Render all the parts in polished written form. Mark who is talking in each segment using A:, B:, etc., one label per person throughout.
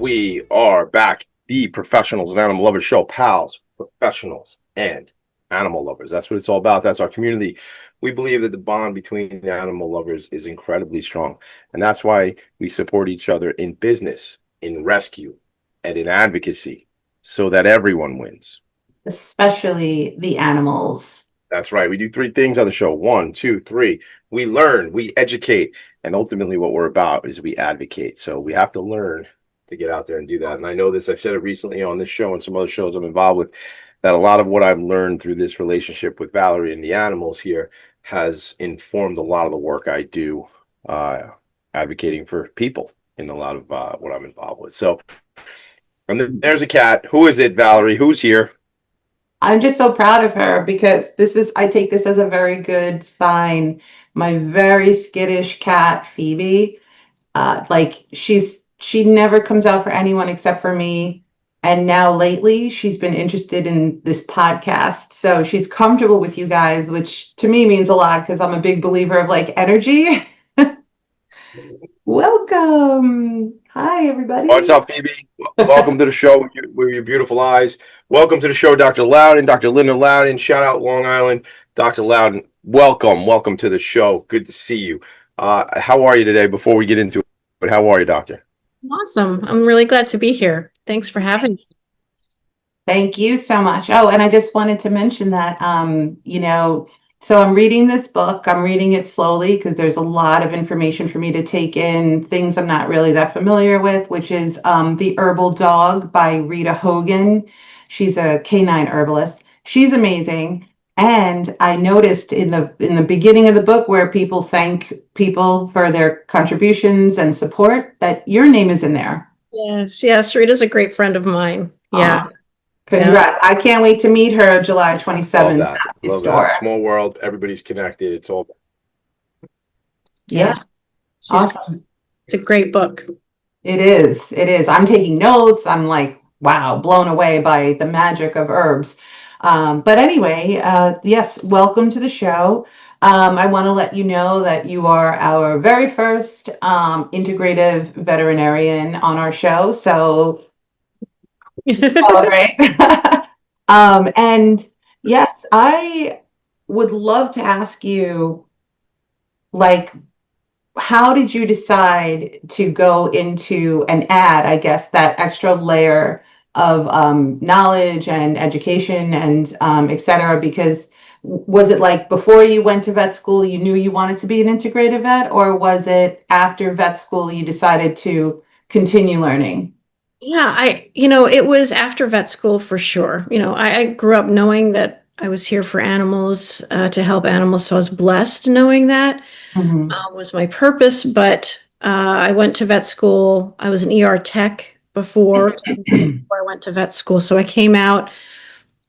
A: we are back. The Professionals and Animal Lovers Show. Pals, professionals, and animal lovers. That's what it's all about. That's our community. We believe that the bond between the animal lovers is incredibly strong. And that's why we support each other in business, in rescue, and in advocacy so that everyone wins.
B: Especially the animals.
A: That's right. We do three things on the show. 1, 2, 3. We learn, we educate, and ultimately what we're about is we advocate. So we have to learn to get out there and do that. And I know this, I've said it recently on this show and some other shows I'm involved with, that a lot of what I've learned through this relationship with Valerie and the animals here has informed a lot of the work I do advocating for people in a lot of what I'm involved with. So, and there's a cat. Who is it, Valerie? Who's here?
B: I'm just so proud of her because I take this as a very good sign. My very skittish cat, Phoebe, she never comes out for anyone except for me. And now lately she's been interested in this podcast. So she's comfortable with you guys, which to me means a lot because I'm a big believer of energy. Welcome. Hi, everybody.
A: What's up, Phoebe? Welcome to the show with your beautiful eyes. Welcome to the show, Dr. Loudon, Dr. Lynda Loudon. Shout out Long Island. Dr. Loudon, welcome to the show. Good to see you. How are you today before we get into it? How are you, doctor?
C: Awesome. I'm really glad to be here. Thanks for having me.
B: Thank you so much. Oh, and I just wanted to mention that, so I'm reading this book. I'm reading it slowly because there's a lot of information for me to take in, things I'm not really that familiar with, which is The Herbal Dog by Rita Hogan. She's a canine herbalist. She's amazing. And I noticed in the beginning of the book where people thank people for their contributions and support that your name is in there.
C: Yes. Rita's a great friend of mine. Yeah.
B: Congrats. Yeah. I can't wait to meet her July 27th.
A: Love that. Small world. Everybody's connected. It's all.
B: Yeah. Awesome.
C: It's a great book.
B: It is. I'm taking notes. I'm like, wow, blown away by the magic of herbs. But anyway, yes, welcome to the show. I want to let you know that you are our very first integrative veterinarian on our show. So celebrate. And yes, I would love to ask you, how did you decide to go into an ad, I guess, that extra layer of knowledge and education and et cetera? Because was it before you went to vet school, you knew you wanted to be an integrative vet, or was it after vet school you decided to continue learning?
C: Yeah, it was after vet school for sure. I grew up knowing that I was here for animals, to help animals. So I was blessed knowing that was my purpose. But I went to vet school. I was an ER tech before I went to vet school. So I came out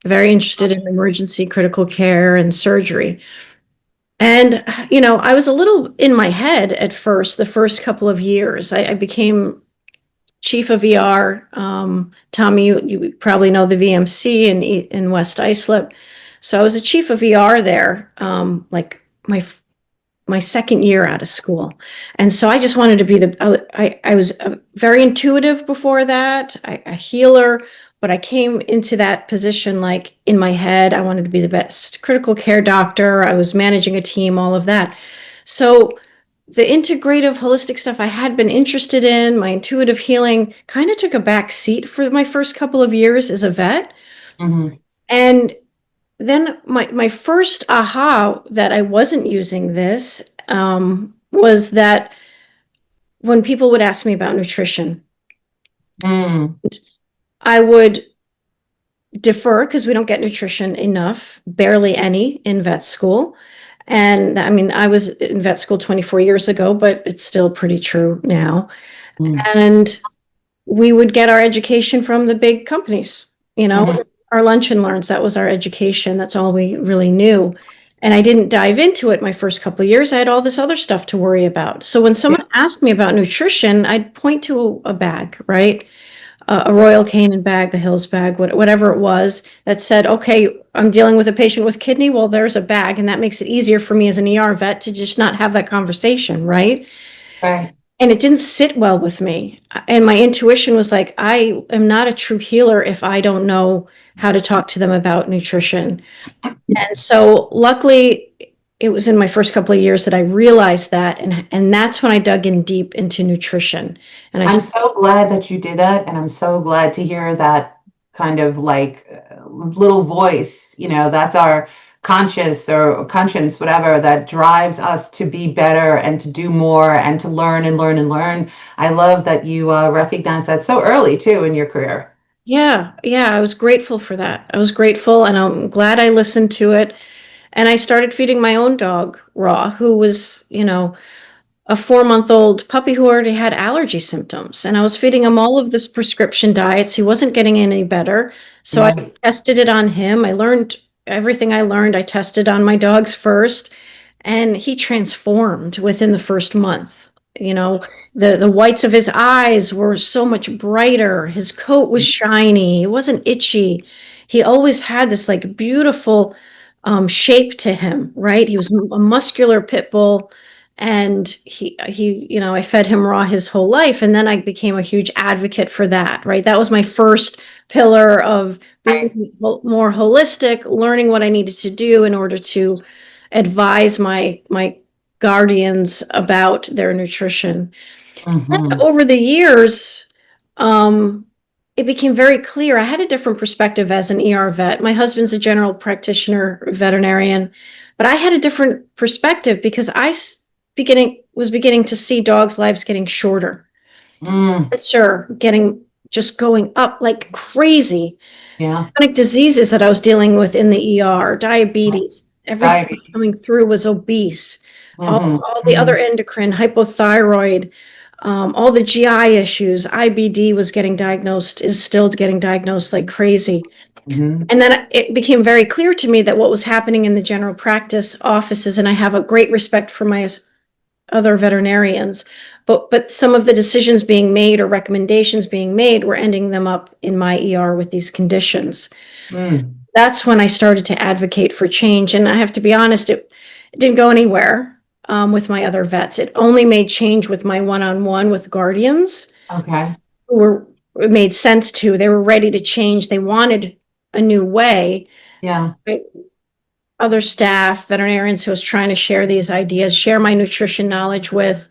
C: very interested in emergency critical care and surgery. And, I was a little in my head at first, the first couple of years. I became chief of ER. Tommy, you probably know the VMC in West Islip. So I was a chief of ER there, my second year out of school. And so I just wanted to be I was very intuitive before that, a healer, but I came into that position in my head. I wanted to be the best critical care doctor. I was managing a team, all of that. So the integrative holistic stuff I had been interested in, my intuitive healing, kind of took a back seat for my first couple of years as a vet. And then my first aha that I wasn't using this was that when people would ask me about nutrition, I would defer because we don't get nutrition enough, barely any in vet school. And I was in vet school 24 years ago, but it's still pretty true now. And we would get our education from the big companies, our lunch and learns. That was our education. That's all we really knew. And I didn't dive into it my first couple of years. I had all this other stuff to worry about. So when someone asked me about nutrition, I'd point to a bag, right? A Royal Canin bag, a Hills bag, whatever it was, that said, okay, I'm dealing with a patient with kidney. Well, there's a bag, and that makes it easier for me as an ER vet to just not have that conversation, right?
B: Right.
C: and it didn't sit well with me. And my intuition was like, I am not a true healer if I don't know how to talk to them about nutrition. And so luckily it was in my first couple of years that I realized that, and that's when I dug in deep into nutrition. And I
B: I'm so glad that you did that, and I'm so glad to hear that kind of like little voice, that's our conscious or conscience, whatever, that drives us to be better and to do more and to learn and learn and learn. I love that you recognize that so early too in your career.
C: yeah, yeah, I was grateful for that. I was grateful, and I'm glad I listened to it. And I started feeding my own dog raw, who was, a 4-month-old puppy who already had allergy symptoms. And I was feeding him all of this prescription diets. He wasn't getting any better. So I
B: Yes.
C: tested it on him. I learned everything I learned. I tested on my dogs first, and he transformed within the first month. The whites of his eyes were so much brighter. His coat was shiny. He wasn't itchy. He always had this like beautiful shape to him, right? He was a muscular pit bull, and I fed him raw his whole life, and then I became a huge advocate for that, right? That was my first pillar of
B: Right.
C: being more holistic, learning what I needed to do in order to advise my guardians about their nutrition.
B: Mm-hmm.
C: Over the years, um, it became very clear. I had a different perspective as an ER vet. My husband's a general practitioner, veterinarian, but I had a different perspective because was beginning to see dogs' lives getting shorter.
B: Mm.
C: Cancer getting just going up like crazy.
B: Yeah.
C: Chronic diseases that I was dealing with in the ER, diabetes, everybody coming
B: Diabetes.
C: through was obese.
B: Mm-hmm.
C: All the
B: Mm-hmm.
C: other endocrine, hypothyroid, all the GI issues, IBD was getting diagnosed, is still getting diagnosed like crazy.
B: Mm-hmm.
C: And then it became very clear to me that what was happening in the general practice offices, and I have a great respect for my other veterinarians, but some of the decisions being made or recommendations being made were ending them up in my ER with these conditions.
B: Mm.
C: That's when I started to advocate for change. And I have to be honest, it didn't go anywhere with my other vets. It only made change with my one-on-one with guardians
B: Okay.
C: who were, it made sense to. They were ready to change. They wanted a new way.
B: Yeah.
C: Right? Other staff, veterinarians who was trying to share these ideas, share my nutrition knowledge with.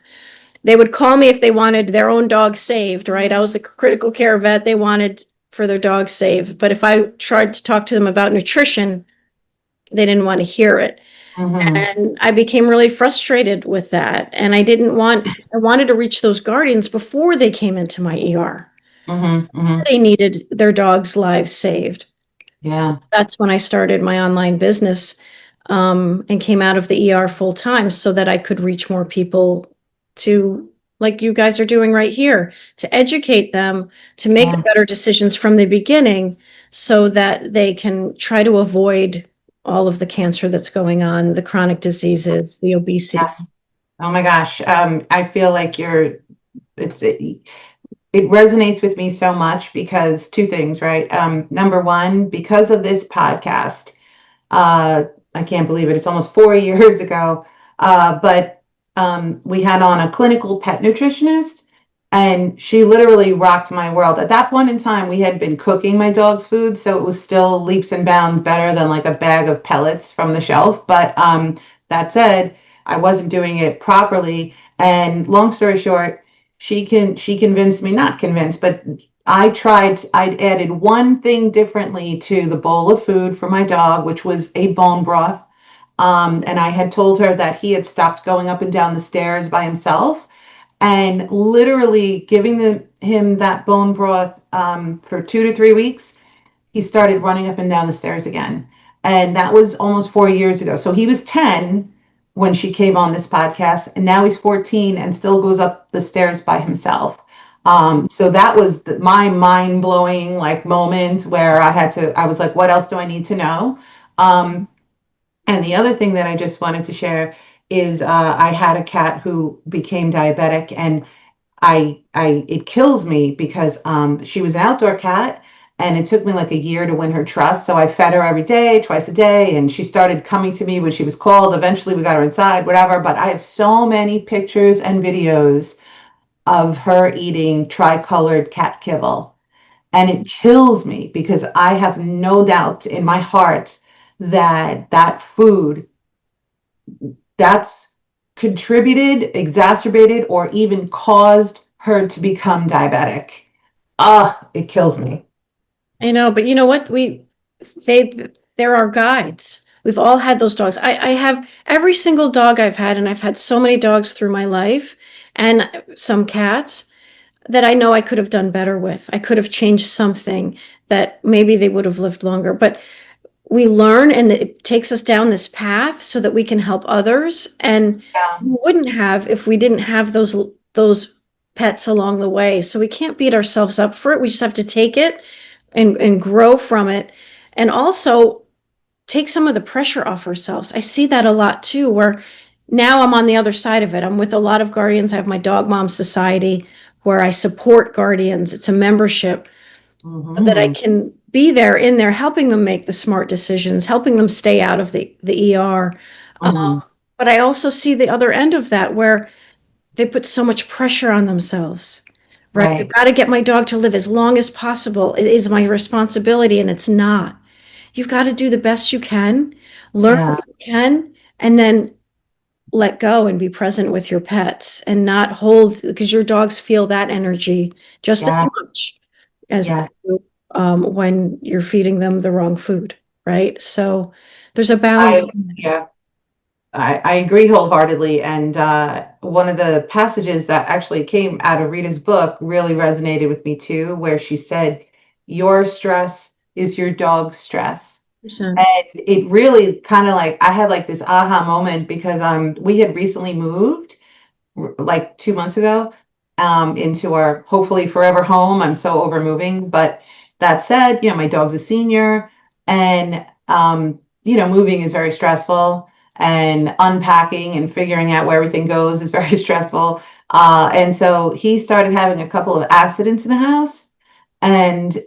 C: They would call me if they wanted their own dog saved, right? I was a critical care vet. They wanted for their dog saved. But if I tried to talk to them about nutrition, they didn't want to hear it.
B: Mm-hmm.
C: And I became really frustrated with that. And I wanted to reach those guardians before they came into my ER.
B: Mm-hmm. Mm-hmm.
C: They needed their dogs' lives saved.
B: Yeah.
C: That's when I started my online business, and came out of the ER full time so that I could reach more people to, like you guys are doing right here, to educate them, to make the
B: Yeah.
C: better decisions from the beginning so that they can try to avoid all of the cancer that's going on, the chronic diseases, the obesity.
B: Yes. Oh my gosh. I feel like it resonates with me so much because two things, right? Number one, because of this podcast, uh, I can't believe it. It's almost 4 years ago. But we had on a clinical pet nutritionist, and she literally rocked my world. At that point in time, we had been cooking my dog's food, so it was still leaps and bounds better than like a bag of pellets from the shelf. But that said, I wasn't doing it properly. And long story short, she convinced me, not convinced, but I'd added one thing differently to the bowl of food for my dog, which was a bone broth. And I had told her that he had stopped going up and down the stairs by himself, and literally giving him that bone broth for 2 to 3 weeks, he started running up and down the stairs again. And that was almost 4 years ago. So he was 10 when she came on this podcast, and now he's 14 and still goes up the stairs by himself. So that was my mind blowing like moment where I was like, what else do I need to know? Um, and the other thing that I just wanted to share is I had a cat who became diabetic, and it kills me because she was an outdoor cat, and it took me like a year to win her trust. So I fed her every day, twice a day, and she started coming to me when she was cold. Eventually, we got her inside, whatever. But I have so many pictures and videos of her eating tricolored cat kibble. And it kills me because I have no doubt in my heart that that food that's contributed, exacerbated, or even caused her to become diabetic. Ah, it kills me.
C: I know, but you know what? They, they're our guides. We've all had those dogs. I have every single dog I've had, and I've had so many dogs through my life and some cats that I know I could have done better with. I could have changed something that maybe they would have lived longer. But we learn and it takes us down this path so that we can help others. And
B: Yeah.
C: we wouldn't have if we didn't have those pets along the way. So we can't beat ourselves up for it. We just have to take it and grow from it. And also take some of the pressure off ourselves. I see that a lot too, where now I'm on the other side of it. I'm with a lot of guardians. I have my Dog Mom Society where I support guardians. It's a membership that I
B: Mm-hmm.
C: can be there in there, helping them make the smart decisions, helping them stay out of the ER.
B: Mm-hmm.
C: But I also see the other end of that where they put so much pressure on themselves, right? I've
B: Right.
C: got to get my dog to live as long as possible. It is my responsibility, and it's not. You've got to do the best you can, learn
B: Yeah.
C: what you can, and then let go and be present with your pets and not hold because your dogs feel that energy just as
B: Yeah.
C: much as
B: Yeah.
C: when you're feeding them the wrong food, right? So there's a
B: I
C: balance.
B: yeah. I agree wholeheartedly. And one of the passages that actually came out of Rita's book really resonated with me too, where she said, "Your stress is your dog's stress."
C: 100%.
B: And it really kind of like I had like this aha moment because we had recently moved like 2 months ago into our hopefully forever home. I'm so over moving. But that said, my dog's a senior and, moving is very stressful and unpacking and figuring out where everything goes is very stressful. And so he started having a couple of accidents in the house and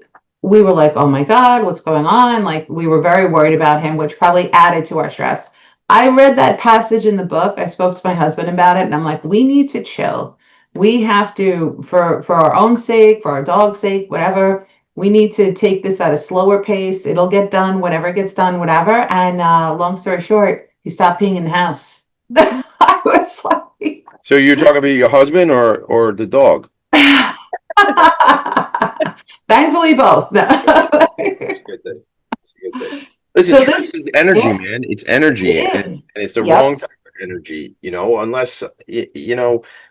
B: we were like, oh my God, what's going on? Like, we were very worried about him, which probably added to our stress. I read that passage in the book. I spoke to my husband about it, and I'm like, we need to chill. We have to, for our own sake, for our dog's sake, whatever, we need to take this at a slower pace. It'll get done, whatever gets done, whatever. And long story short, he stopped peeing in the house. I was like,
A: So you're talking about your husband or the dog?
B: thankfully both.
A: It's a good thing. It's a good thing. Listen,
B: So
A: stress
B: this,
A: is energy,
B: yeah,
A: man. It's energy,
B: it
A: and
B: is.
A: it's the wrong
B: Yep.
A: type of energy, unless,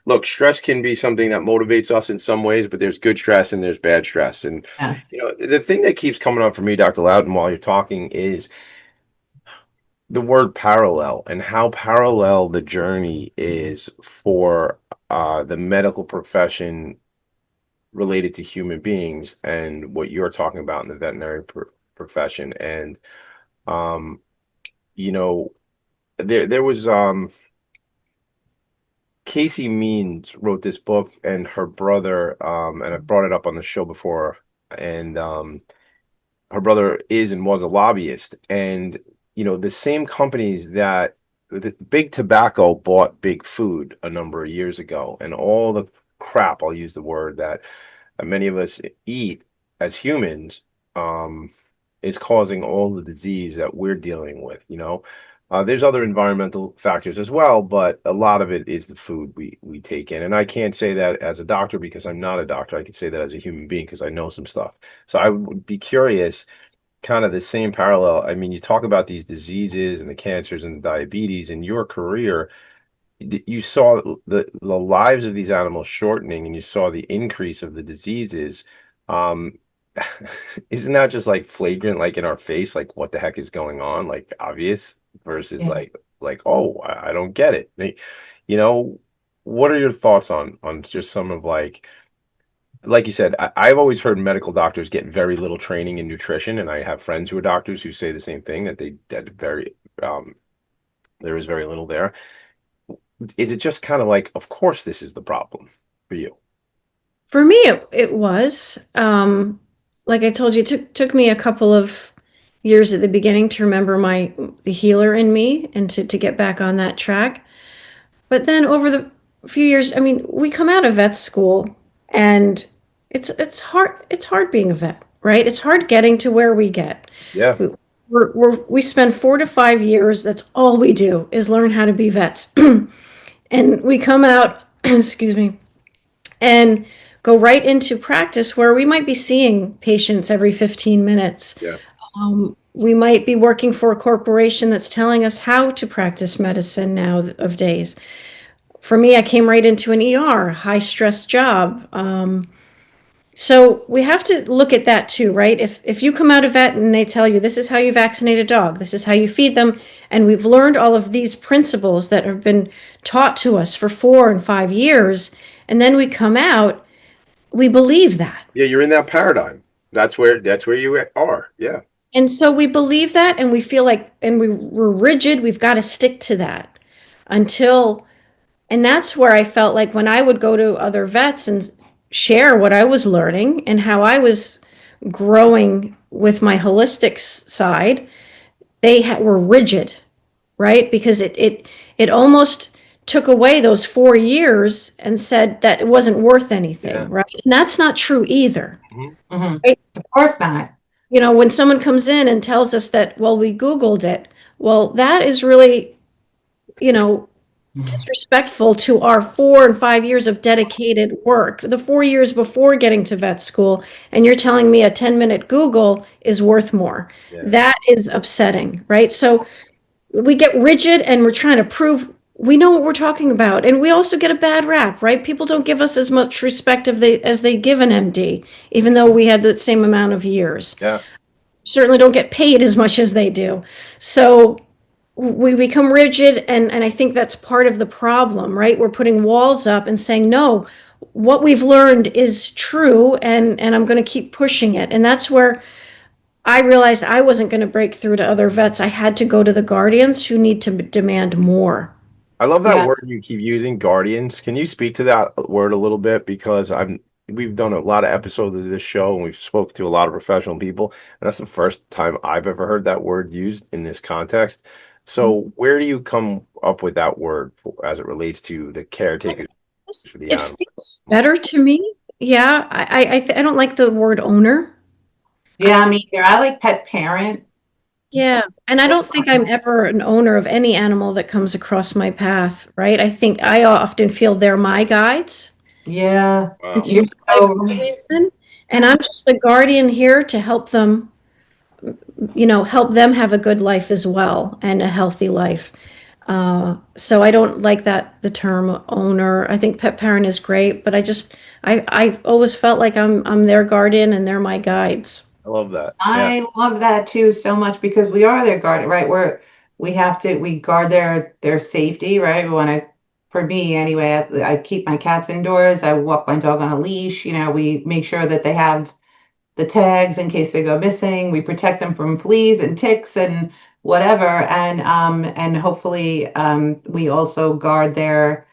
A: look, stress can be something that motivates us in some ways, but there's good stress and there's bad stress. And,
B: Yes.
A: the thing that keeps coming up for me, Dr. Loudon, while you're talking is the word parallel and how parallel the journey is for the medical profession related to human beings and what you're talking about in the veterinary profession. And, um, you know, there was Casey Means wrote this book and her brother, and I brought it up on the show before, and her brother is and was a lobbyist. And, the same companies that the big tobacco bought big food a number of years ago, and all the crap, I'll use the word that many of us eat as humans, um, is causing all the disease that we're dealing with. There's other environmental factors as well, but a lot of it is the food we take in. And I can't say that as a doctor because I'm not a doctor. I can say that as a human being because I know some stuff. So I would be curious, kind of the same parallel. I mean, you talk about these diseases and the cancers and the diabetes in your career. You saw the lives of these animals shortening and you saw the increase of the diseases. Um, isn't that just like flagrant, like in our face, like what the heck is going on, like obvious versus
B: Yeah.
A: like oh, I don't get it. You know, what are your thoughts on just some of like you said, I've always heard medical doctors get very little training in nutrition, and I have friends who are doctors who say the same thing that very there is very little there. Is it just kind of like, of course, this is the problem for you?
C: For me, it was. Like I told you, it took me a couple of years at the beginning to remember the healer in me and to get back on that track. But then over few years, I mean, we come out of vet school and it's hard being a vet, right? It's hard getting to where we get.
A: Yeah.
C: We, we spend 4 to 5 years, that's all we do is learn how to be vets. And we come out, excuse me, and go right into practice where we might be seeing patients every 15 minutes.
A: Yeah.
C: We might be working for a corporation that's telling us how to practice medicine now of days. For me, I came right into an ER, high stress job. So we have to look at that too, right? If you come out of vet and they tell you this is how you vaccinate a dog, this is how you feed them, and we've learned all of these principles that have been taught to us for 4 and 5 years, and then we come out, we believe that.
A: Yeah, you're in that paradigm. That's where you are. Yeah.
C: And so we believe that and we feel like, and we're rigid, we've got to stick to that until, and that's where I felt like when I would go to other vets and share what I was learning and how I was growing with my holistic side, they were rigid, right? Because it almost took away those 4 years and said that it wasn't worth anything,
A: Yeah.
C: right? And that's not true either.
B: Mhm.
C: Right?
B: Of course not.
C: You know, when someone comes in and tells us that, well, we Googled it, well, that is really, you know, disrespectful to our 4 and 5 years of dedicated work, the 4 years before getting to vet school, and you're telling me a 10-minute Google is worth more.
A: Yeah.
C: That is upsetting, right? So we get rigid and we're trying to prove we know what we're talking about. And we also get a bad rap, right? People don't give us as much respect as they give an MD, even though we had the same amount of years.
A: Yeah.
C: Certainly don't get paid as much as they do. So we become rigid, and I think that's part of the problem, right? We're putting walls up and saying, no, what we've learned is true, and I'm going to keep pushing it. And that's where I realized I wasn't going to break through to other vets. I had to go to the guardians who need to demand more.
A: I love that
B: Yeah.
A: word you keep using, guardians. Can you speak to that word a little bit? Because we've done a lot of episodes of this show and we've spoken to a lot of professional people, and that's the first time I've ever heard that word used in this context. So where do you come up with that word as it relates to the caretaker for the
C: It
A: animal?
C: feels better to me. Yeah, I don't like the word owner.
B: Yeah, me either. I like pet parent.
C: Yeah, and I don't think I'm ever an owner of any animal that comes across my path, right? I think I often feel they're my guides.
B: Yeah,
A: Wow.
C: It's my
B: you're
C: life
B: so
C: for a
B: right.
C: reason, and I'm just the guardian here to help them, help them have a good life as well and a healthy life. So I don't like the term owner. I think pet parent is great, but I've always felt like I'm their guardian and they're my guides.
A: I love that. Yeah.
B: I love that too so much because we are their guardian, right? We guard their safety, right? We want to, for me anyway, I keep my cats indoors. I walk my dog on a leash. We make sure that they have the tags in case they go missing. We protect them from fleas and ticks and whatever. And hopefully we also guard their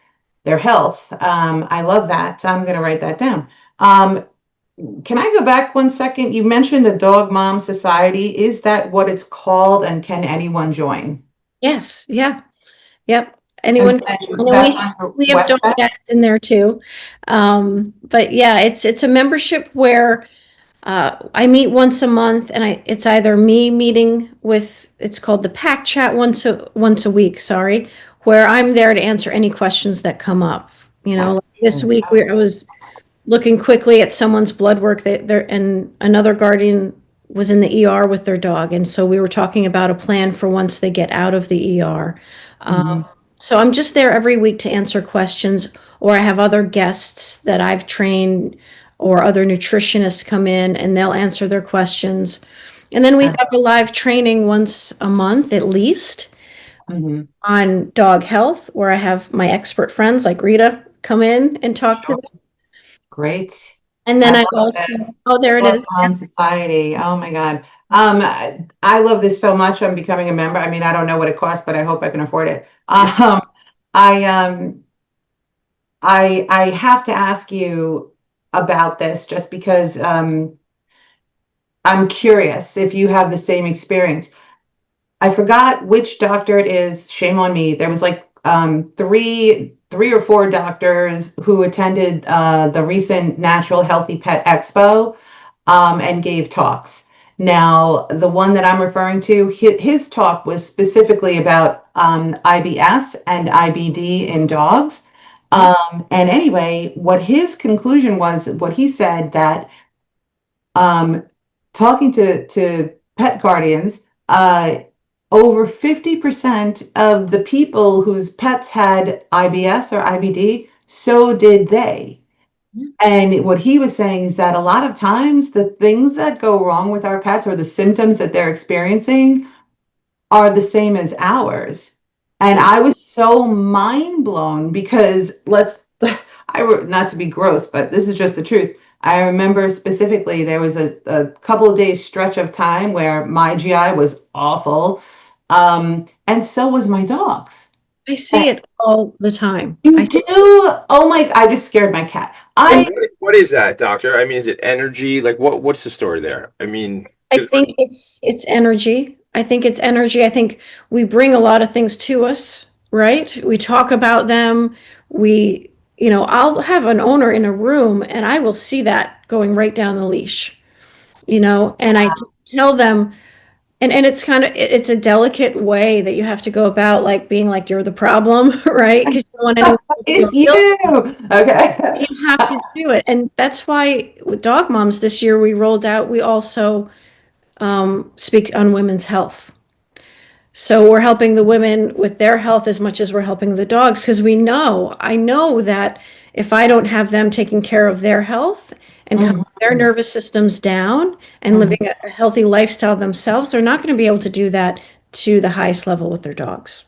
B: health. I love that. So I'm going to write that down. Can I go back 1 second? You mentioned a Dog Mom Society. Is that what it's called? And can anyone join?
C: Yes, yeah, yep.
B: And,
C: Anyone,
B: and
C: and
B: that's on your
C: we have dog
B: website?
C: dads in there too. But yeah, it's a membership where I meet once a month, and it's either me meeting with, it's called the Pack Chat once a week, sorry, where I'm there to answer any questions that come up. Like this week I was looking quickly at someone's blood work, and another guardian was in the ER with their dog, and so we were talking about a plan for once they get out of the ER.
B: Mhm.
C: So I'm just there every week to answer questions, or I have other guests that I've trained or other nutritionists come in and they'll answer their questions. And then we have a live training once a month at least
B: Mhm.
C: on dog health, where I have my expert friends like Rita come in and talk to them.
B: Great.
C: And
B: I
C: then I
B: love
C: also,
B: this.
C: oh, there it
B: Dog
C: is.
B: Mom Society. Oh my God. I love this so much. I'm becoming a member. I mean, I don't know what it costs, but I hope I can afford it. I I have to ask you about this just because I'm curious if you have the same experience. I forgot which doctor it is. Shame on me. There was like three three or four doctors who attended the recent Natural Healthy Pet Expo and gave talks. Now, the one that I'm referring to, his talk was specifically about IBS and IBD in dogs. And anyway, what his conclusion was, what he said that um, talking to pet guardians, over 50% of the people whose pets had IBS or IBD, so did they. And what he was saying is that a lot of times the things that go wrong with our pets or the symptoms that they're experiencing are the same as ours. And I was so mind blown because not to be gross, but this is just the truth. I remember specifically there was a couple of days stretch of time where my GI was awful. And so was my dog's.
C: I see it all the time.
B: You do? Oh my, I just scared my cat.
A: And what is that, doctor? I mean, is it energy? Like what's the story there? I mean,
C: I think it's energy. I think it's energy. I think we bring a lot of things to us, right? We talk about them. I'll have an owner in a room and I will see that going right down the leash, and I tell them, and it's a delicate way that you have to go about, like being like you're the problem, right? Because you don't want anyone to feel
B: it's you.
C: guilty.
B: Okay.
C: You have to do it. And that's why with Dog Moms this year, we also speak on women's health. So we're helping the women with their health as much as we're helping the dogs, because I know that if I don't have them taking care of their health and calming their nervous systems down and living a healthy lifestyle themselves, they're not going to be able to do that to the highest level with their dogs.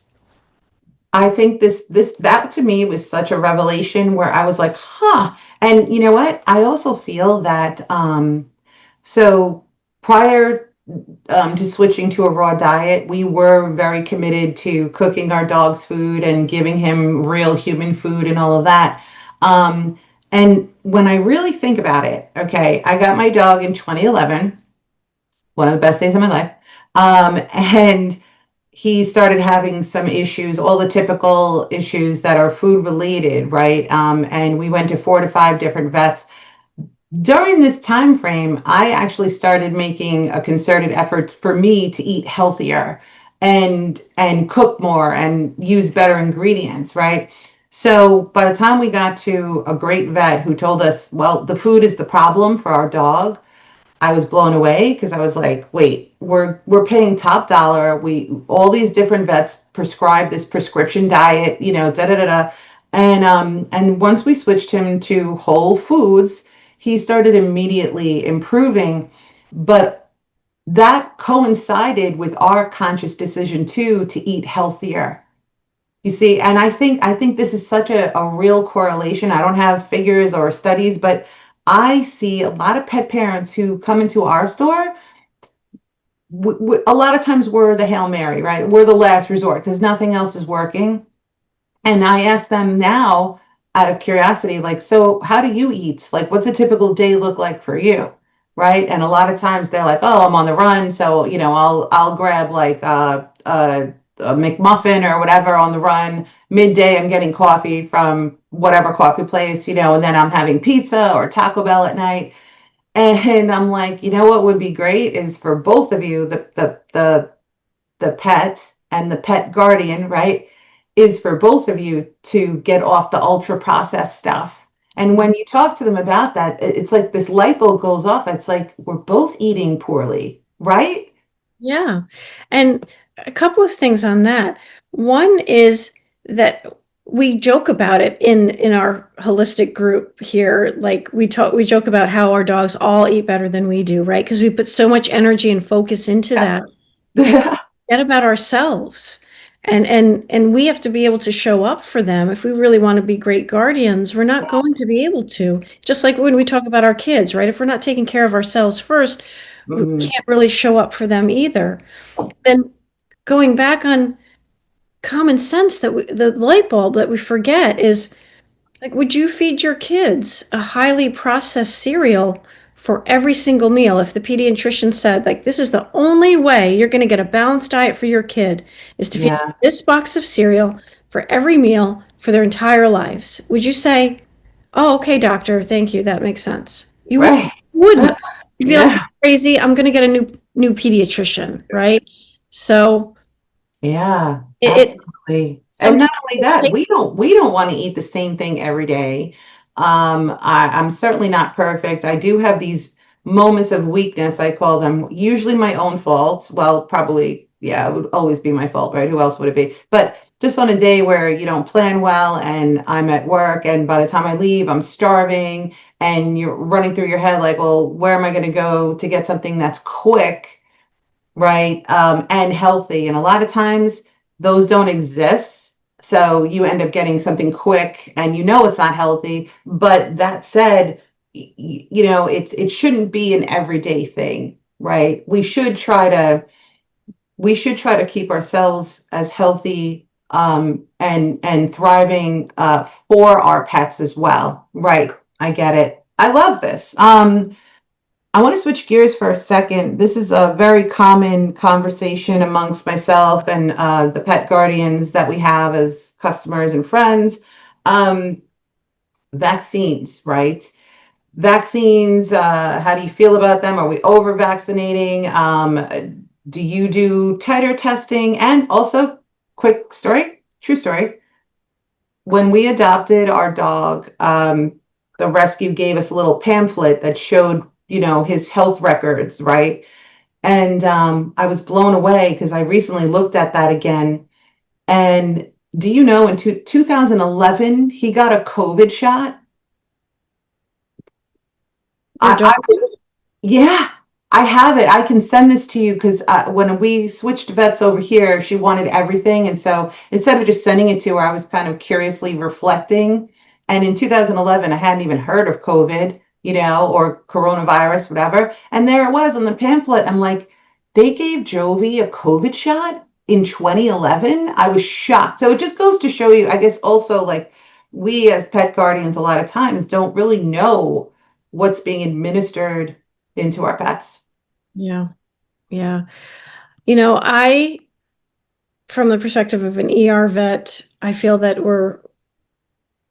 B: I think that to me was such a revelation where I was like, huh. And you know what? I also feel that so prior to switching to a raw diet, we were very committed to cooking our dog's food and giving him real human food and all of that. And when I really think about it, okay, I got my dog in 2011, one of the best days of my life. And he started having some issues, all the typical issues that are food related, right? And we went to 4 to 5 different vets. During this time frame, I actually started making a concerted effort for me to eat healthier and cook more and use better ingredients, right? So by the time we got to a great vet who told us, well, the food is the problem for our dog, I was blown away because I was like, wait, we're paying top dollar. We all these different vets prescribe this prescription diet, da da da da. And once we switched him to whole foods, he started immediately improving. But that coincided with our conscious decision too to eat healthier. You see, and I think this is such a real correlation. I don't have figures or studies, but I see a lot of pet parents who come into our store. A lot of times we're the Hail Mary, right? We're the last resort because nothing else is working. And I ask them now out of curiosity, like, so how do you eat? Like, what's a typical day look like for you? Right. And a lot of times they're like, oh, I'm on the run. So, I'll grab like a McMuffin or whatever on the run. Midday, I'm getting coffee from whatever coffee place, and then I'm having pizza or Taco Bell at night. And I'm like, what would be great is for both of you, the pet and the pet guardian, right, is for both of you to get off the ultra processed stuff. And when you talk to them about that, it's like this light bulb goes off. It's like we're both eating poorly, right?
C: Yeah. And a couple of things on that. One is that we joke about it in our holistic group here. Like we joke about how our dogs all eat better than we do, right? Because we put so much energy and focus into that. And forget about ourselves. And we have to be able to show up for them. If we really want to be great guardians, we're not going to be able to. Just like when we talk about our kids, right? If we're not taking care of ourselves first, we can't really show up for them either. Then going back on common sense, the light bulb that we forget is, like, would you feed your kids a highly processed cereal for every single meal? If the pediatrician said, like, this is the only way you're going to get a balanced diet for your kid is to feed this box of cereal for every meal, for their entire lives, would you say, "Oh, okay, doctor, thank you, that makes sense"?
B: Right.
C: You wouldn't. You'd be like,
B: Yeah.
C: "Crazy, I'm gonna get a new pediatrician," right? So
B: Yeah,
C: it
B: absolutely. And not
C: sometimes
B: only
C: it
B: that,
C: takes.
B: we don't want to eat the same thing every day. I'm certainly not perfect. I do have these moments of weakness, I call them, usually my own fault. Well, probably, yeah, it would always be my fault, right? Who else would it be? But just on a day where you don't plan well and I'm at work and by the time I leave, I'm starving and you're running through your head like, well, where am I going to go to get something that's quick? Right? And healthy. And a lot of times those don't exist. So you end up getting something quick and you know it's not healthy. But that said, it shouldn't be an everyday thing, right? We should try to keep ourselves as healthy and thriving for our pets as well. Right. I get it. I love this. I want to switch gears for a second. This is a very common conversation amongst myself and the pet guardians that we have as customers and friends. Um, Vaccines, right? Vaccines, how do you feel about them? Are we over vaccinating? Do you do titer testing? And also, quick story, true story. When we adopted our dog, the rescue gave us a little pamphlet that showed, his health records, right? And I was blown away because I recently looked at that again. And do you know, in 2011, he got a COVID shot?
C: Your
B: I
C: dog.
B: was, yeah, I have it. I can send this to you because when we switched vets over here, she wanted everything. And so instead of just sending it to her, I was kind of curiously reflecting. And in 2011, I hadn't even heard of COVID, or coronavirus, whatever. And there it was on the pamphlet. I'm like, they gave Jovi a COVID shot in 2011. I was shocked. So it just goes to show you, I guess, also like we as pet guardians, a lot of times don't really know what's being administered into our pets.
C: Yeah, yeah. I, from the perspective of an ER vet, I feel that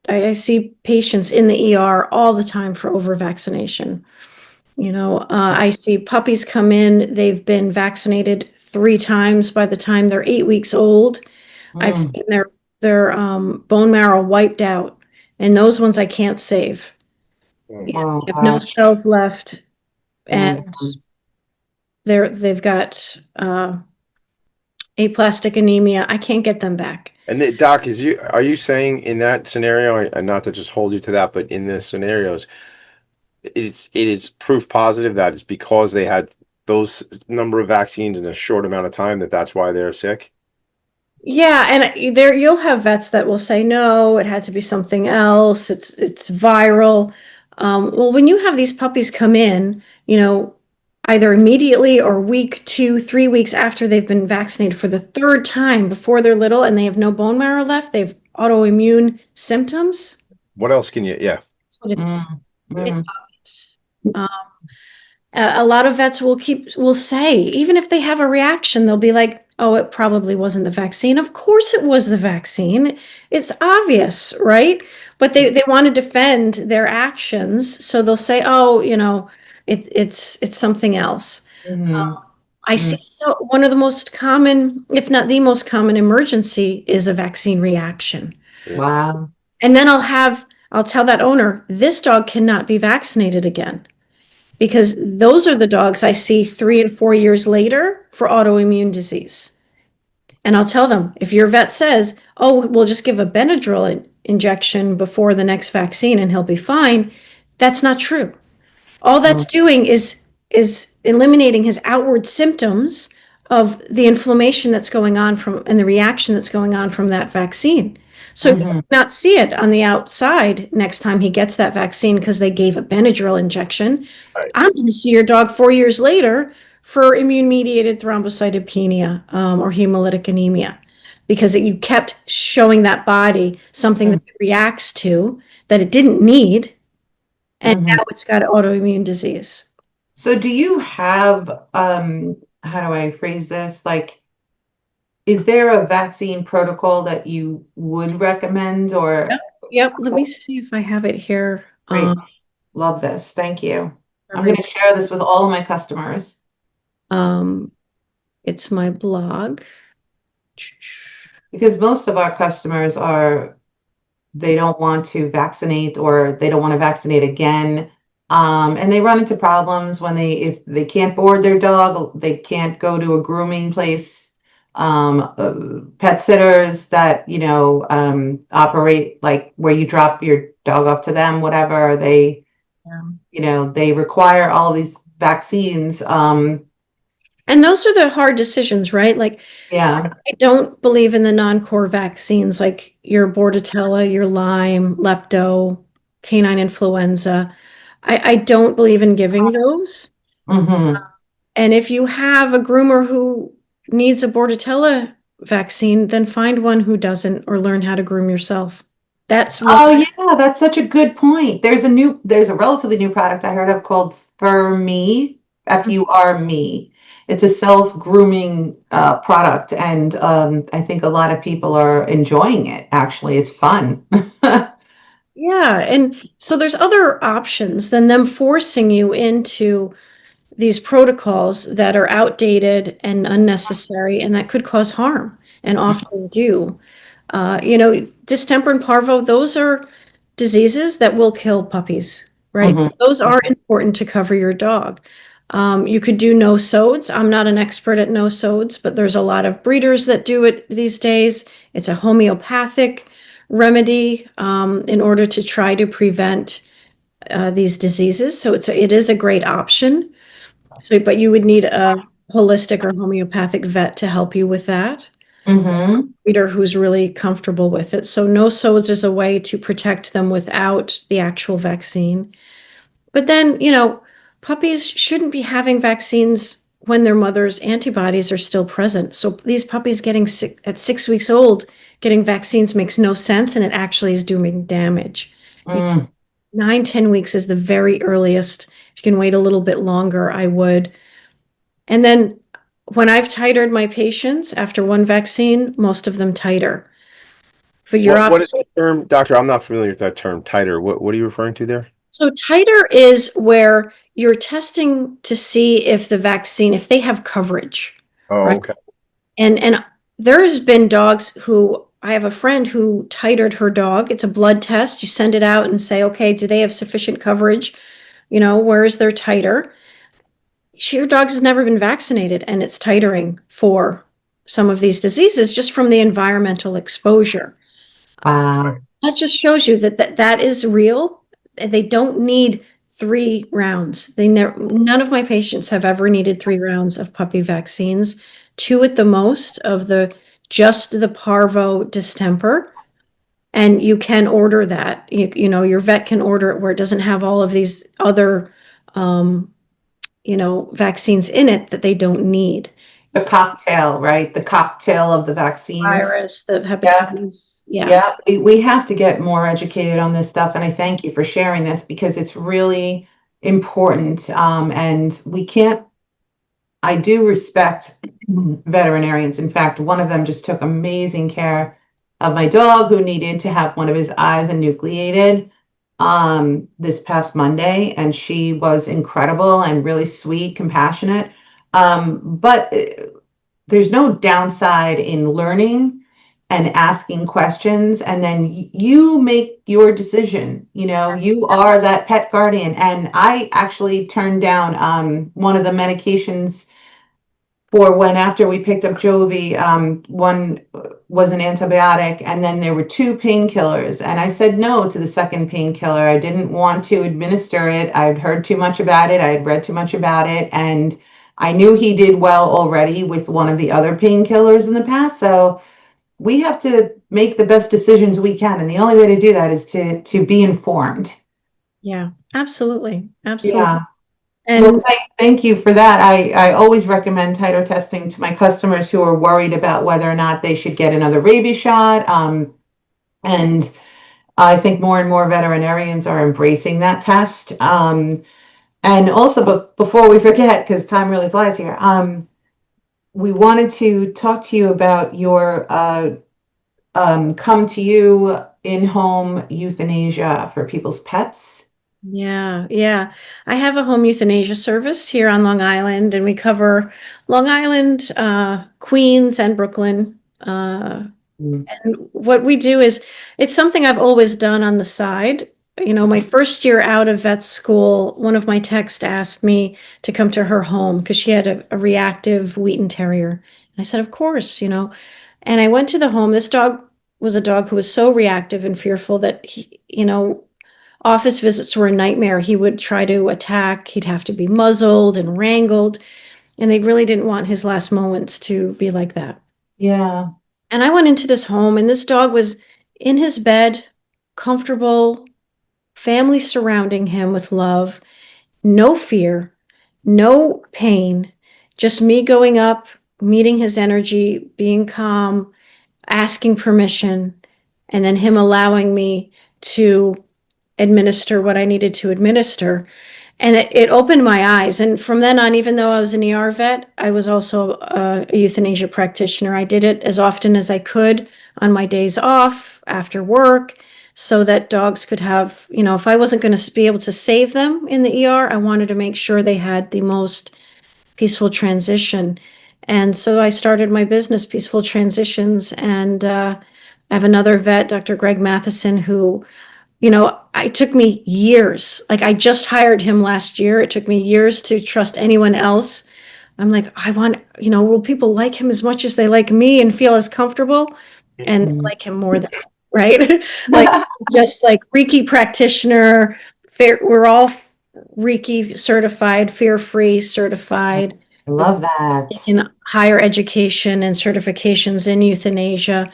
C: I see patients in the ER all the time for over vaccination. I see puppies come in, they've been vaccinated 3 times by the time they're 8 weeks old. I've
B: Mm.
C: seen their bone marrow wiped out, and those ones I can't save.
A: Mm.
C: They
B: Oh
C: have no
B: gosh.
C: cells left, and
B: Mhm.
C: they've got aplastic anemia. I can't get them back.
A: And doc, are you saying in that scenario, and not to just hold you to that, but in the scenarios, it is proof positive that it's because they had those number of vaccines in a short amount of time that's why they're sick?
C: Yeah, and there you'll have vets that will say no, it had to be something else. It's viral. Well, when you have these puppies come in, either immediately or week 2, 3 weeks after they've been vaccinated for the third time before they're little and they have no bone marrow left, they have autoimmune symptoms.
A: What else can you? Yeah,
C: That's what it is.
B: Mm.
A: yeah.
C: It's
B: Mm.
C: obvious. A lot of vets will say, even if they have a reaction, they'll be like, "Oh, it probably wasn't the vaccine." Of course, it was the vaccine. It's obvious, right? But they want to defend their actions, so they'll say, "Oh, it's something else."
B: Mhm.
C: I see.
B: Mm.
C: So one of the most common, if not the most common emergency, is a vaccine reaction.
A: Yeah.
B: Wow.
C: And then I'll tell that owner, this dog cannot be vaccinated again, because those are the dogs I see 3 and 4 years later for autoimmune disease. And I'll tell them, if your vet says, "Oh, we'll just give a Benadryl injection before the next vaccine and he'll be fine," that's not true. All
B: Mm.
C: that's doing is eliminating his outward symptoms of the inflammation that's going on from and the reaction that's going on from that vaccine. So he
B: Mhm.
C: might not see it on the outside next time he gets that vaccine because they gave a Benadryl injection.
A: Right.
C: I'm going to see your dog 4 years later for immune-mediated thrombocytopenia, or hemolytic anemia, because you kept showing that body something that
B: Mm.
C: it reacts to that it didn't need, and
B: Mhm.
C: now it's got autoimmune disease.
B: So do you have how do I phrase this? Like is there a vaccine protocol that you would recommend or?
C: Yep. Let me see if I have it here.
B: Great. Love this. Thank you. I'm going
C: Every,
B: to share this with all of my customers.
C: um, it's my blog.
B: Because most of our customers they don't want to vaccinate or they don't want to vaccinate again. And they run into problems when if they can't board their dog, they can't go to a grooming place, pet sitters that, operate like where you drop your dog off to them, whatever,
C: Yeah.
B: they require all these vaccines.
C: And those are the hard decisions, right? Like,
B: Yeah.
C: I don't believe in the non-core vaccines like your Bordetella, your Lyme, Lepto, canine influenza. I don't believe in giving those.
B: Hmm.
C: And if you have a groomer who needs a Bordetella vaccine, then find one who doesn't or learn how to groom yourself. That's what.
B: Oh yeah, that's such a good point. There's a relatively new product I heard of called Fur Me, F-U-R-Me. It's a self-grooming product, and I think a lot of people are enjoying it. Actually, it's fun.
C: Yeah. And so there's other options than them forcing you into these protocols that are outdated and unnecessary and that could cause harm and often do. Distemper and parvo, those are diseases that will kill puppies, right?
B: Hmm.
C: Those are important to cover your dog. You could do no sods. I'm not an expert at no sods, but there's a lot of breeders that do it these days. It's a homeopathic remedy in order to try to prevent these diseases. So it is a great option. So, but you would need a holistic or homeopathic vet to help you with that.
B: Hmm.
C: Breeder who's really comfortable with it. So no sods is a way to protect them without the actual vaccine. But then, puppies shouldn't be having vaccines when their mother's antibodies are still present. So these puppies getting sick at 6 weeks old, getting vaccines makes no sense and it actually is doing damage.
B: Mm.
C: 9, 10 weeks is the very earliest. If you can wait a little bit longer, I would. And then when I've titered my patients after one vaccine, most of them titer. But
A: What is that term, doctor? I'm not familiar with that term, titer. What are you referring to there?
C: so titer is where you're testing to see if the vaccine, if they have coverage,
A: Oh,
C: right?
A: okay.
C: And there's been dogs who I have a friend who titered her dog. It's a blood test. You send it out and say, okay, do they have sufficient coverage? Where is their titer? Your dog has never been vaccinated and it's titering for some of these diseases just from the environmental exposure.
B: Wow.
C: That just shows you that is real. They don't need 3 rounds. None of my patients have ever needed 3 rounds of puppy vaccines, 2 at the most of just the parvo distemper. And you can order that. Your vet can order it where it doesn't have all of these other vaccines in it that they don't need.
B: The cocktail, right? The cocktail of the vaccines.
C: Virus, the
B: Yeah.
C: hepatitis. Yeah.
B: Yeah, we have to get more educated on this stuff, and I thank you for sharing this because it's really important. And I do respect veterinarians. In fact, one of them just took amazing care of my dog who needed to have one of his eyes enucleated this past Monday, and she was incredible and really sweet, compassionate. But there's no downside in learning and asking questions, and then you make your decision. You are that pet guardian. And I actually turned down one of the medications for when after we picked up Jovi, one was an antibiotic, and then there were 2 painkillers. And I said no to the second painkiller. I didn't want to administer it. I'd heard too much about it. I had read too much about it. And I knew he did well already with one of the other painkillers in the past. So we have to make the best decisions we can. And the only way to do that is to be informed.
C: Yeah, absolutely. Absolutely.
B: Yeah. Well,
C: And
B: thank you for that. I always recommend titer testing to my customers who are worried about whether or not they should get another rabies shot. And I think more and more veterinarians are embracing that test. And also, but before we forget, because time really flies here, we wanted to talk to you about your come to you in-home euthanasia for people's pets.
C: Yeah, yeah. I have a home euthanasia service here on Long Island, and we cover Long Island, Queens, and Brooklyn.
B: Mm.
C: And what we do is, it's something I've always done on the side. You know, my first year out of vet school, one of my techs asked me to come to her home because she had a reactive Wheaten Terrier. And I said, of course, you know. And I went to the home. This dog was a dog who was so reactive and fearful that he, you know, office visits were a nightmare. He would try to attack, he'd have to be muzzled and wrangled, and they really didn't want his last moments to be like that.
B: Yeah.
C: And I went into this home, and this dog was in his bed, comfortable, family surrounding him with love, no fear, no pain, just me going up, meeting his energy, being calm, asking permission, and then him allowing me to administer what I needed to administer. And it opened my eyes. And from then on, even though I was an ER vet, I was also a euthanasia practitioner. I did it as often as I could on my days off, after work, so that dogs could have, you know, if I wasn't going to be able to save them in the ER, I wanted to make sure they had the most peaceful transition. And so I started my business, Peaceful Transitions. And I have another vet, Dr. Greg Matheson, who, you know, it took me years. Like, I just hired him last year. It took me years to trust anyone else. I'm like, I want, you know, will people like him as much as they like me and feel as comfortable? And they
B: Mm.
C: like him more than me, right? Like, it's just like Reiki practitioner. We're all Reiki certified, fear-free certified.
B: I love that.
C: In higher education and certifications in euthanasia.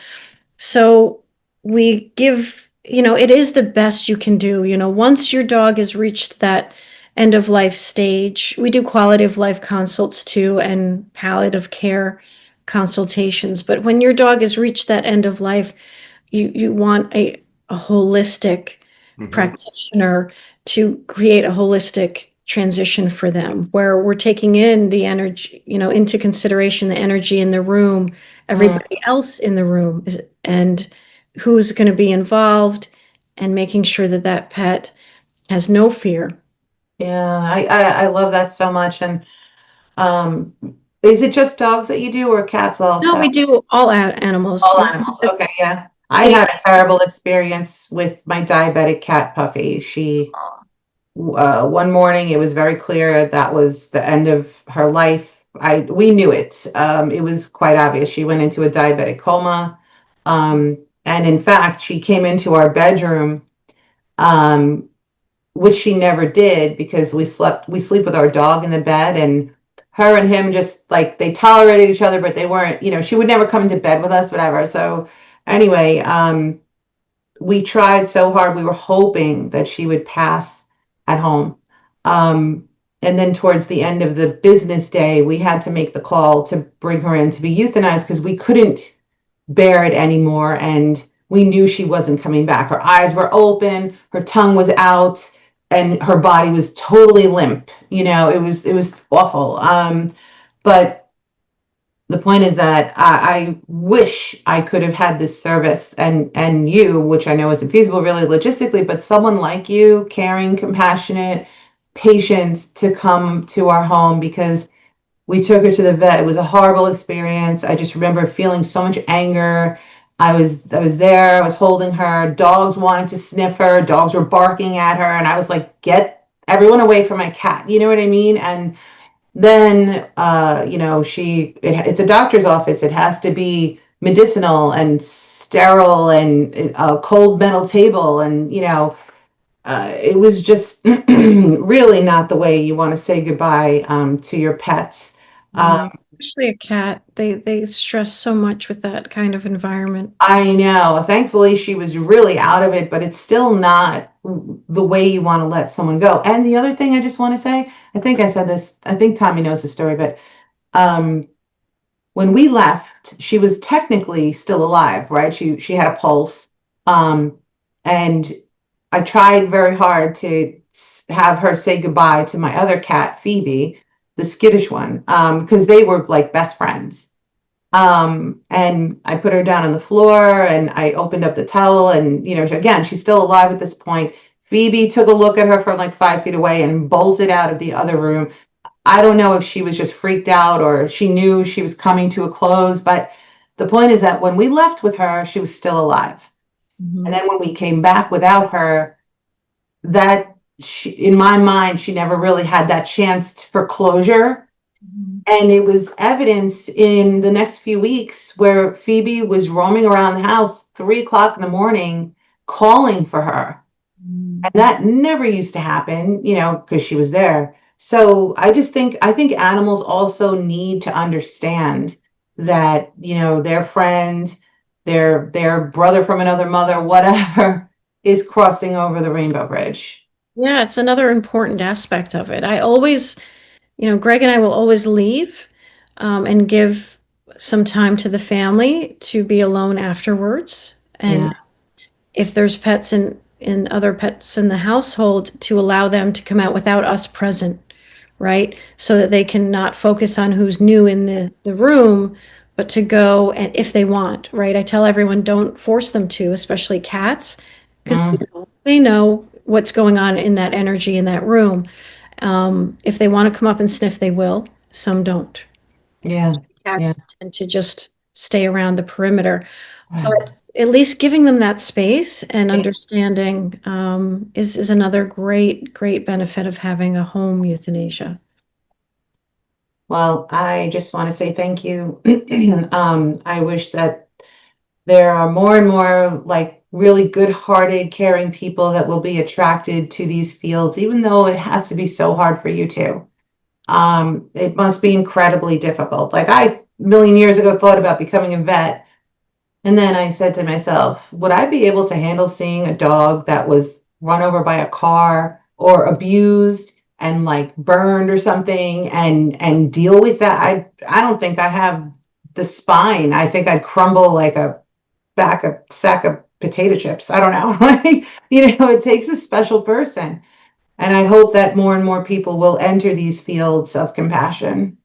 C: So we give, you know, it is the best you can do. You know, once your dog has reached that end of life stage, we do quality of life consults too and palliative care consultations. But when your dog has reached that end of life, you want a holistic
A: Mhm.
C: practitioner to create a holistic transition for them, where we're taking in the energy, you know, into consideration, the energy in the room,
B: Mm.
C: everybody else in the room, and who's going to be involved, and making sure that that pet has no fear.
B: Yeah, I love that so much. And um, is it just dogs that you do or cats
C: No,
B: also?
C: we do all animals.
B: All animals. Okay, yeah. I
C: The
B: had a terrible experience with my diabetic cat Puffy. She one morning it was very clear that was the end of her life. We knew it. It was quite obvious. She went into a diabetic coma. And in fact, she came into our bedroom, um, which she never did because we sleep with our dog in the bed, and her and him just like they tolerated each other, but they weren't, she would never come into bed with us, whatever. So anyway, we tried so hard. We were hoping that she would pass at home. Um, and then towards the end of the business day, we had to make the call to bring her in to be euthanized because we couldn't bear it anymore. And we knew she wasn't coming back. Her eyes were open, her tongue was out, and her body was totally limp. It was awful. But the point is that I wish I could have had this service and you, which I know isn't feasible really logistically, but someone like you, caring, compassionate, patient, to come to our home because we took her to the vet. It was a horrible experience. I just remember feeling so much anger. I was there, I was holding her. Dogs wanted to sniff her, dogs were barking at her, and I was like, get everyone away from my cat. You know what I mean? And then it's a doctor's office. It has to be medicinal and sterile and a cold metal table, and it was just really not the way you want to say goodbye to your pets. um,
C: No, especially a cat. They stress so much with that kind of environment.
B: I know, thankfully she was really out of it, but it's still not the way you want to let someone go. And the other thing I just want to say, I think I said this, I think Tommy knows the story, but um, when we left, she was technically still alive, right? She had a pulse. Um, and I tried very hard to have her say goodbye to my other cat, Phoebe. the skittish one, because they were like best friends. And I put her down on the floor and I opened up the towel and, again, she's still alive at this point. Phoebe took a look at her from like 5 feet away and bolted out of the other room. I don't know if she was just freaked out or she knew she was coming to a close, but the point is that when we left with her, she was still alive.
C: Mhm.
B: And then when we came back without her, that in my mind, she never really had that chance for closure. And it was evidenced in the next few weeks where Phoebe was roaming around the house 3 o'clock in the morning, calling for her. And that never used to happen, because she was there. So I think animals also need to understand that, their friend, their brother from another mother, whatever, is crossing over the rainbow bridge.
C: Yeah, it's another important aspect of it. I always, Greg and I will always leave and give some time to the family to be alone afterwards.
B: Yeah.
C: And if there's pets and other pets in the household, to allow them to come out without us present, right? So that they can not focus on who's new in the room, but to go and if they want, right? I tell everyone don't force them to, especially cats, because
B: Mm,
C: they know what's going on in that energy in that room. If they want to come up and sniff, they will. Some don't.
B: yeah. Yeah.
C: Cats tend to just stay around the perimeter.
B: Right.
C: But at least giving them that space and understanding is another great benefit of having a home euthanasia.
B: Well, I just want to say thank you. I wish that there are more and more like really good-hearted, caring people that will be attracted to these fields, even though it has to be so hard for you too. It must be incredibly difficult. Like I, a million years ago, thought about becoming a vet, and then I said to myself, would I be able to handle seeing a dog that was run over by a car or abused and like burned or something and deal with that? I don't think I have the spine. I think I'd crumble like a sack of potato chips. I don't know. Like, it takes a special person. And I hope that more and more people will enter these fields of compassion.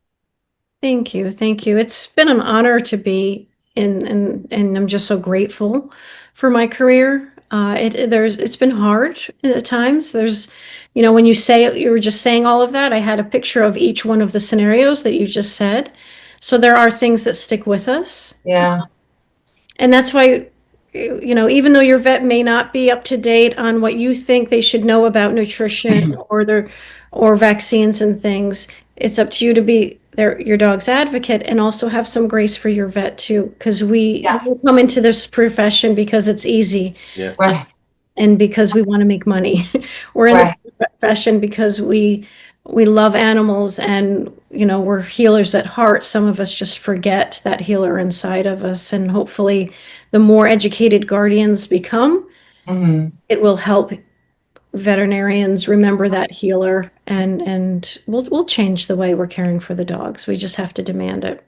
C: Thank you. Thank you. It's been an honor to be in, and I'm just so grateful for my career. It's been hard at times. When you were just saying all of that, I had a picture of each one of the scenarios that you just said. So there are things that stick with us.
B: Yeah.
C: And that's why, even though your vet may not be up to date on what you think they should know about nutrition or vaccines and things, it's up to you to be your dog's advocate and also have some grace for your vet too, because we
B: Yeah.
C: come into this profession because it's easy
A: Yeah.
B: Right.
C: and because we want to make money. We're in the
B: Right.
C: profession because we love animals and we're healers at heart. Some of us just forget that healer inside of us, and hopefully the more educated guardians become,
B: Mhm.
C: it will help veterinarians remember that healer, and we'll change the way we're caring for the dogs. We just have to demand it.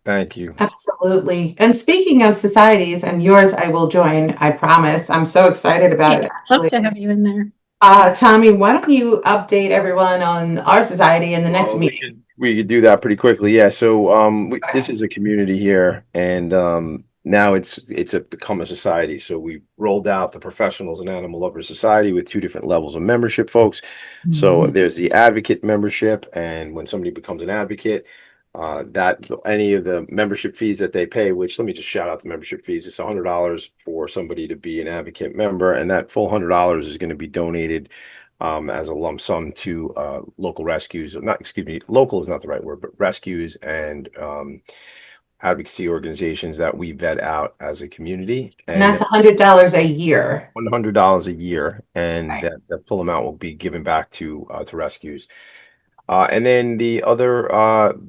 A: Thank you.
B: Absolutely. And speaking of societies, and yours I will join, I promise. I'm so excited about
C: Yeah,
B: it,
C: love
B: actually.
C: to have you in there.
B: Tommy, why don't you update everyone on our society in the next
A: Well,
B: meeting?
A: we could do that pretty quickly. Yeah. So this is a community here, and now it's become a society. So we rolled out the Professionals and Animal Lovers Society with two different levels of membership, folks. So
B: Mhm.
A: there's the advocate membership, and when somebody becomes an advocate, that any of the membership fees that they pay, which let me just shout out the membership fees, it's $100 for somebody to be an advocate member, and that full $100 is going to be donated as a lump sum to local rescues. Not, excuse me, local is not the right word, but rescues and advocacy organizations that we vet out as a community.
B: And
A: And
B: that's $100 a year.
A: $100 a year, and
B: Right.
A: that full amount will be given back to rescues. And then the other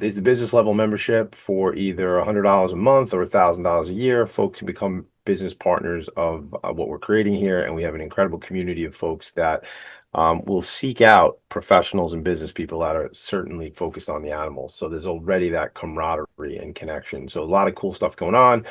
A: is the business level membership for either $100 a month or $1,000 a year. Folks can become business partners of what we're creating here, and we have an incredible community of folks that will seek out professionals and business people that are certainly focused on the animals. So there's already that camaraderie and connection. So a lot of cool stuff going on.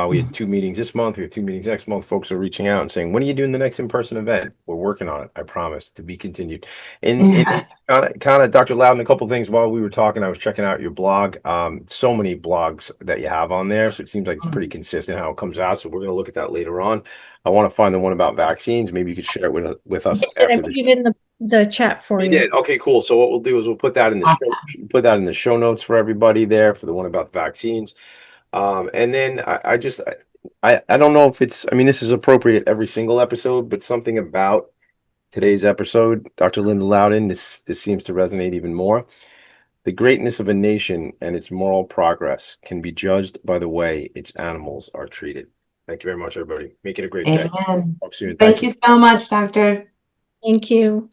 A: We had 2 meetings this month. We have 2 meetings next month. Folks are reaching out and saying, when are you doing the next in-person event? We're working on it. I promise, to be continued. And kind of, Dr. Loudon, a couple of things while we were talking, I was checking out your blog. So many blogs that you have on there. So it seems like it's pretty consistent how it comes out. So we're going to look at that later on. I want to find the one about vaccines. Maybe you could share it with us
C: I
A: after
C: put
A: the
C: it in the chat for
A: You
C: you.
A: did. Okay, cool. So what we'll do is we'll put that in the put that in the show notes for everybody there for the one about vaccines. And then I don't know if it's, I mean, this is appropriate every single episode, but something about today's episode, Dr. Lynda Loudon, this seems to resonate even more. The greatness of a nation and its moral progress can be judged by the way its animals are treated. Thank you very much, everybody. Make it a great day.
B: Amen.
A: Talk soon. Thanks.
B: Thank you so much, Doctor.
C: Thank you.